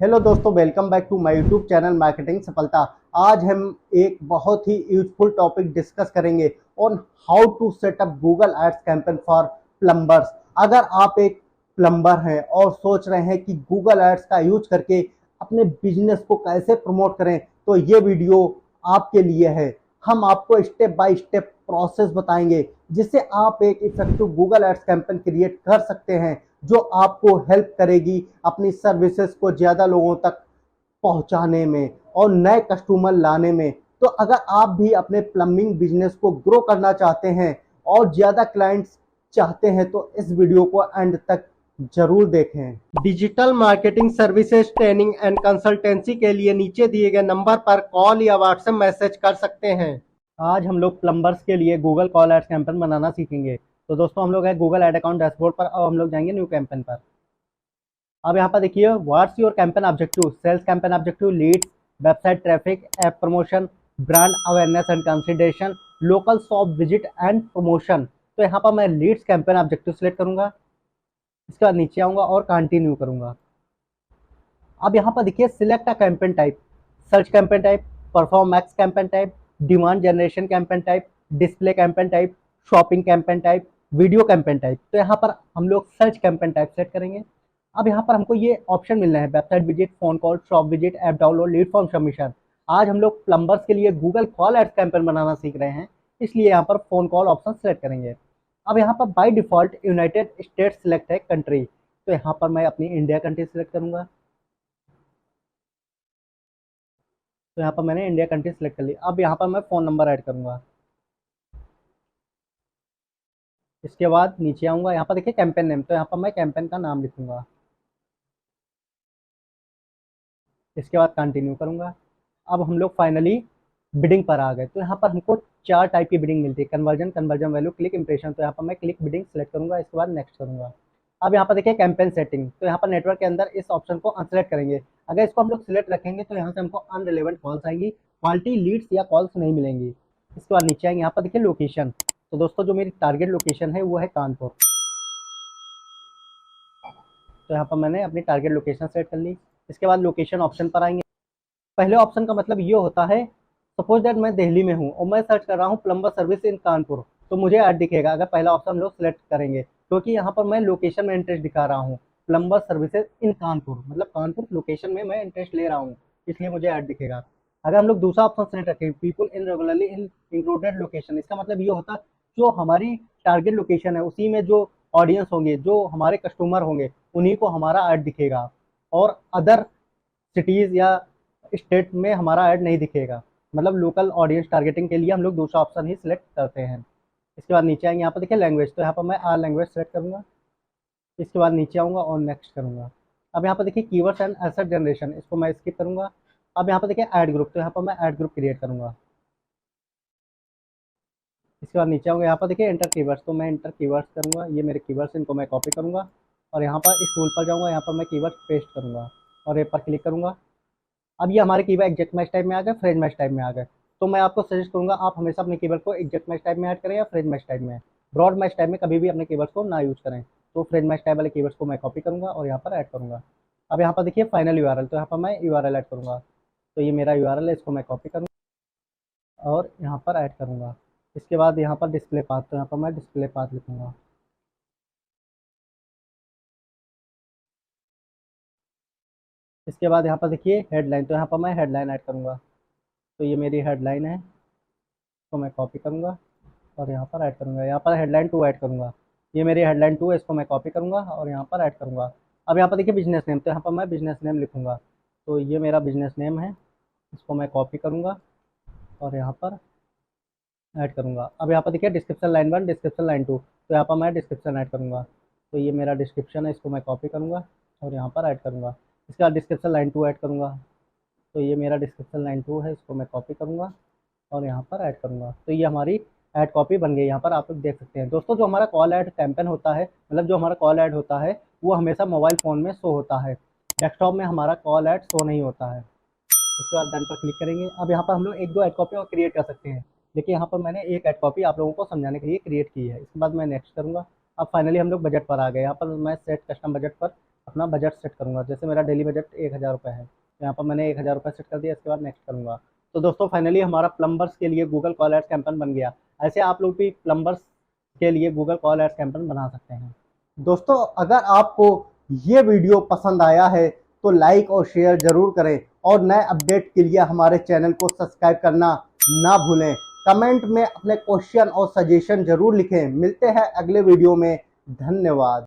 Hello दोस्तों, welcome back to my YouTube channel marketing सफलता। आज हम एक बहुत ही यूजफुल टॉपिक डिस्कस करेंगे on how to set up Google ads campaign for plumbers. अगर आप एक प्लम्बर हैं और सोच रहे हैं कि गूगल एड्स का यूज करके अपने बिजनेस को कैसे प्रमोट करें, तो ये वीडियो आपके लिए है। हम आपको स्टेप बाय स्टेप प्रोसेस बताएंगे जिससे आप एक effective Google ads campaign create कर सकते हैं, जो आपको हेल्प करेगी अपनी सर्विसेज को ज़्यादा लोगों तक पहुंचाने में और नए कस्टमर लाने में। तो अगर आप भी अपने प्लम्बिंग बिजनेस को ग्रो करना चाहते हैं और ज़्यादा क्लाइंट्स चाहते हैं, तो इस वीडियो को एंड तक जरूर देखें। Digital marketing services training and consultancy के लिए नीचे दिए गए नंबर पर कॉल या व्हाट्सएप मैसेज कर सकते हैं। आज हम लोग प्लम्बर्स के लिए गूगल कॉल एड्स कैंपेन बनाना सीखेंगे। तो दोस्तों, हम लोग हैं गूगल एड अकाउंट डैशबोर्ड पर और हम लोग जाएंगे न्यू कैंपेन पर। अब यहाँ पर देखिए, what's your campaign objective, sales campaign objective, leads, website traffic, app promotion, brand awareness and consideration, local shop visit and promotion. तो यहाँ पर मैं लीड्स कैंपेन ऑब्जेक्टिव सेलेक्ट करूंगा। इसके बाद नीचे आऊंगा और कंटिन्यू करूंगा। अब यहाँ पर देखिए, select a campaign type, search campaign type, perform max campaign type, demand generation campaign type, display campaign type, shopping campaign type, video campaign type. तो यहाँ पर हम लोग सर्च कैंपेन टाइप सेलेक्ट करेंगे। अब यहाँ पर हमको ये ऑप्शन मिल रहे हैं, website visit, phone call, shop visit, app download, lead form submission. आज हम लोग प्लम्बर्स के लिए गूगल कॉल एड्स कैंपेन बनाना सीख रहे हैं, इसलिए यहाँ पर फोन कॉल ऑप्शन सेलेक्ट करेंगे। अब यहाँ पर by default United states select है कंट्री, तो यहाँ पर मैं अपनी इंडिया कंट्री सेलेक्ट करूंगा। तो यहाँ पर मैंने इंडिया कंट्री सेलेक्ट कर ली। अब यहाँ पर मैं फ़ोन नंबर ऐड करूँगा। इसके बाद नीचे आऊँगा, यहाँ पर देखिए कैंपेन नेम, तो यहाँ पर मैं कैंपेन का नाम लिखूँगा। इसके बाद कंटिन्यू करूँगा। अब हम लोग फाइनली बिडिंग पर आ गए। तो यहाँ पर हमको 4 टाइप की बिडिंग मिलती है, conversion, conversion value, click impression. तो यहाँ पर मैं क्लिक बिडिंग सेलेक्ट करूँगा। इसके बाद नेक्स्ट करूँगा। अब यहाँ पर देखिए कैंपेन सेटिंग, तो यहाँ पर नेटवर्क के अंदर इस ऑप्शन को अनसेलेक्ट करेंगे। अगर इसको हम लोग सिलेक्ट रखेंगे तो यहाँ से हमको अनरिलेवेंट कॉल्स आएंगी, क्वालिटी लीड्स या कॉल्स नहीं मिलेंगी। इसके बाद नीचे आएंगे, यहाँ पर देखिए लोकेशन। तो दोस्तों, जो मेरी टारगेट लोकेशन है वो है कानपुर। तो यहाँ पर मैंने अपनी टारगेट लोकेशन सेट कर ली। इसके बाद लोकेशन ऑप्शन पर आएंगे। पहले ऑप्शन का मतलब ये होता है, सपोज दैट मैं दिल्ली में हूँ और मैं सर्च कर रहा हूँ प्लम्बर सर्विस इन कानपुर, तो मुझे ऐड दिखेगा अगर पहला ऑप्शन हम लोग सेलेक्ट करेंगे, क्योंकि यहाँ पर मैं लोकेशन में इंटरेस्ट दिखा रहा हूँ। प्लम्बर सर्विसेज इन कानपुर मतलब कानपुर लोकेशन में मैं इंटरेस्ट ले रहा हूँ, इसलिए मुझे ऐड दिखेगा। अगर हम लोग दूसरा ऑप्शन सेलेक्ट रखें, people in regularly in included location, इसका मतलब ये होता है जो हमारी टारगेट लोकेशन है उसी में जो ऑडियंस होंगे, जो हमारे कस्टमर होंगे, उन्हीं को हमारा ऐड दिखेगा और अदर सिटीज़ या स्टेट में हमारा ऐड नहीं दिखेगा। मतलब लोकल ऑडियंस टारगेटिंग के लिए हम लोग दूसरा ऑप्शन ही सिलेक्ट करते हैं। इसके बाद नीचे आएंगे, यहाँ पर देखिए लैंग्वेज, तो यहाँ पर मैं आर लैंग्वेज सेलेक्ट करूँगा। इसके बाद नीचे आऊँगा और नेक्स्ट करूँगा। अब यहाँ पर देखिए कीवर्ड्स एंड एसेट जनरेशन, इसको मैं स्किप करूँगा। अब यहाँ पर देखिए ऐड ग्रुप, तो यहाँ पर मैं ऐड ग्रुप क्रिएट करूँगा। इसके बाद नीचे आऊँगा, यहाँ पर देखिए एंटर कीवर्ड्स, तो मैं एंटर कीवर्ड्स करूँगा। ये मेरे कीवर्ड्स, इनको मैं कॉपी करूँगा और यहाँ पर इस टूल पर जाऊँगा, यहाँ पर मैं कीवर्ड पेस्ट करूँगा और ये पर क्लिक करूँगा। अब ये हमारे कीवर्ड एग्जैक्ट मैच टाइप में आ गए, फ्रेज मैच टाइप में आ गए। तो मैं आपको सजेस्ट करूंगा आप हमेशा अपने कीवर्ड को एग्जैक्ट मैच टाइप में ऐड करें या फ्रेज मैच टाइप में। ब्रॉड मैच टाइप में कभी भी अपने कीवर्ड्स को ना यूज करें। तो फ्रेज मैच टाइप वाले कीवर्ड्स को मैं कॉपी करूंगा और यहाँ पर ऐड करूंगा। अब यहाँ पर देखिए फाइनल यूआरएल, तो यहाँ पर मैं यूआरएल ऐड करूंगा। तो ये मेरा यूआरएल है, इसको मैं कॉपी करूँगा और यहाँ पर ऐड करूँगा। इसके बाद यहाँ पर डिस्प्ले पाथ, तो यहाँ पर मैं डिस्प्ले पाथ लिखूँगा। इसके बाद यहाँ पर देखिए हेडलाइन, तो यहाँ पर मैं हेडलाइन ऐड करूँगा। तो ये मेरी हेडलाइन है, इसको मैं कॉपी करूँगा और यहाँ पर ऐड करूँगा। यहाँ पर हेडलाइन 2 ऐड करूँगा। ये मेरी हेडलाइन 2 है, इसको मैं कॉपी करूँगा और यहाँ पर ऐड करूँगा। अब यहाँ पर देखिए बिजनेस नेम, तो यहाँ पर मैं बिजनेस नेम लिखूँगा। तो ये मेरा बिजनेस नेम है, इसको मैं कॉपी करूँगा और यहाँ पर ऐड करूँगा। अब यहाँ पर देखिए डिस्क्रिप्शन लाइन 1, डिस्क्रिप्शन लाइन 2, तो यहाँ पर मैं डिस्क्रिप्शन ऐड करूँगा। तो ये मेरा डिस्क्रिप्शन है, इसको मैं कॉपी करूँगा और यहाँ पर ऐड करूँगा। इसके बाद डिस्क्रिप्शन लाइन 2 ऐड करूँगा। तो ये मेरा डिस्क्रिप्शन लाइन 2 है, इसको मैं कॉपी करूँगा और यहाँ पर ऐड करूँगा। तो ये हमारी ऐड कॉपी बन गई। यहाँ पर आप लोग देख सकते हैं दोस्तों, जो हमारा कॉल ऐड कैंपेन होता है, मतलब जो हमारा कॉल ऐड होता है वो हमेशा मोबाइल फ़ोन में शो होता है, डेस्कटॉप में हमारा कॉल ऐड शो नहीं होता है। इसके बाद डन पर क्लिक करेंगे। अब यहाँ पर हम लोग 1-2 ऐड कॉपी और क्रिएट कर सकते हैं, लेकिन यहाँ पर मैंने एक ऐड कॉपी आप लोगों को समझाने के लिए क्रिएट की है। इसके बाद मैं नेक्स्ट करूँगा। अब फाइनली हम लोग बजट पर आ गए। यहाँ पर मैं सेट कस्टम बजट पर अपना बजट सेट करूँगा। जैसे मेरा डेली बजट 1000 रुपये है, यहाँ पर मैंने 1000 रुपये सेट कर दिया, इसके बाद नेक्स्ट करूँगा। तो दोस्तों फाइनली हमारा प्लम्बर्स के लिए गूगल कॉल एड्स कैंपेन बन गया। ऐसे आप लोग भी प्लम्बर्स के लिए गूगल कॉल एड्स कैंपेन बना सकते हैं। दोस्तों अगर आपको ये वीडियो पसंद आया है तो लाइक और शेयर जरूर करें, और नए अपडेट के लिए हमारे चैनल को सब्सक्राइब करना ना भूलें। कमेंट में अपने क्वेश्चन और सजेशन जरूर लिखें। मिलते हैं अगले वीडियो में। धन्यवाद।